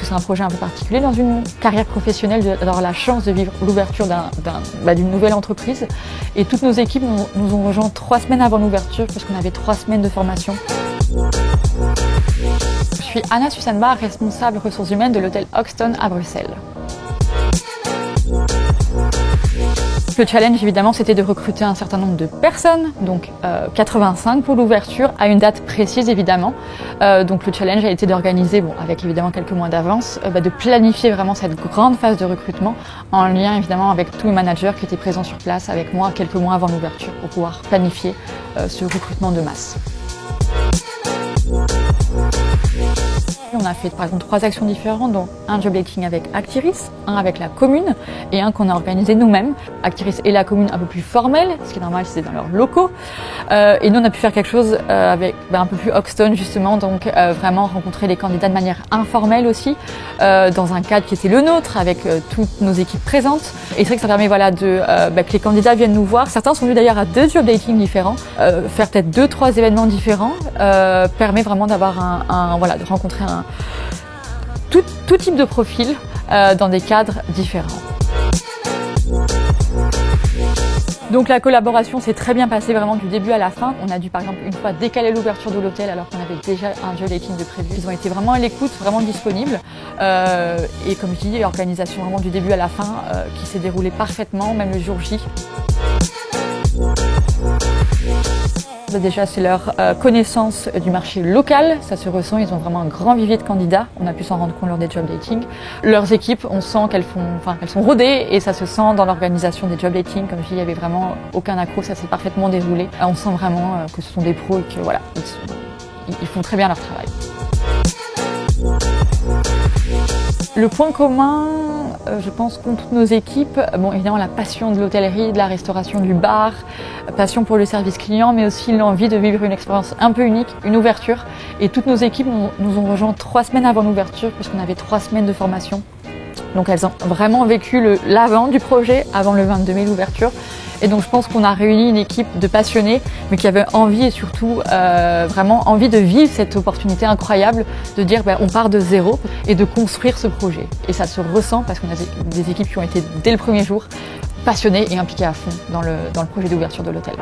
que c'est un projet un peu particulier dans une carrière professionnelle, d'avoir la chance de vivre l'ouverture d'une nouvelle entreprise. Et toutes nos équipes nous ont rejoints 3 semaines avant l'ouverture, parce qu'on avait 3 semaines de formation. Je suis Anna Sussanbar, responsable ressources humaines de l'hôtel Hoxton à Bruxelles. Le challenge, évidemment, c'était de recruter un certain nombre de personnes, donc 85 pour l'ouverture, à une date précise, évidemment. Donc le challenge a été d'organiser, avec évidemment quelques mois d'avance, de planifier vraiment cette grande phase de recrutement, en lien évidemment avec tous les managers qui étaient présents sur place avec moi quelques mois avant l'ouverture, pour pouvoir planifier ce recrutement de masse. On a fait par exemple 3 actions différentes, dont un job dating avec Actiris, un avec la commune et un qu'on a organisé nous-mêmes. Actiris et la commune un peu plus formel, ce qui est normal, c'est dans leurs locaux. Et nous on a pu faire quelque chose avec un peu plus Hoxton justement, donc vraiment rencontrer les candidats de manière informelle aussi, dans un cadre qui était le nôtre, avec toutes nos équipes présentes. Et c'est vrai que ça permet que les candidats viennent nous voir. Certains sont venus d'ailleurs à 2 job dating différents, faire peut-être 2-3 événements différents, permet vraiment d'avoir de rencontrer tout type de profil dans des cadres différents. Donc la collaboration s'est très bien passée vraiment du début à la fin. On a dû par exemple une fois décaler l'ouverture de l'hôtel alors qu'on avait déjà un job dating de prévu. Ils ont été vraiment à l'écoute, vraiment disponibles. Et comme je dis, l'organisation vraiment du début à la fin qui s'est déroulée parfaitement, même le jour J. Déjà, c'est leur connaissance du marché local, ça se ressent, ils ont vraiment un grand vivier de candidats, on a pu s'en rendre compte lors des job dating. Leurs équipes, on sent qu'elles sont rodées et ça se sent dans l'organisation des job dating, comme je dis, il n'y avait vraiment aucun accroc, ça s'est parfaitement déroulé. On sent vraiment que ce sont des pros et que voilà, ils font très bien leur travail. Le point commun, je pense, qu'ont toutes nos équipes, évidemment la passion de l'hôtellerie, de la restauration, du bar, passion pour le service client, mais aussi l'envie de vivre une expérience un peu unique, une ouverture. Et toutes nos équipes nous ont rejoints 3 semaines avant l'ouverture, puisqu'on avait 3 semaines de formation. Donc elles ont vraiment vécu l'avant du projet, avant le 22 mai l'ouverture. Et donc je pense qu'on a réuni une équipe de passionnés, mais qui avaient envie et surtout vraiment envie de vivre cette opportunité incroyable, de dire on part de zéro et de construire ce projet. Et ça se ressent parce qu'on a des équipes qui ont été dès le premier jour passionnées et impliquées à fond dans le projet d'ouverture de l'hôtel.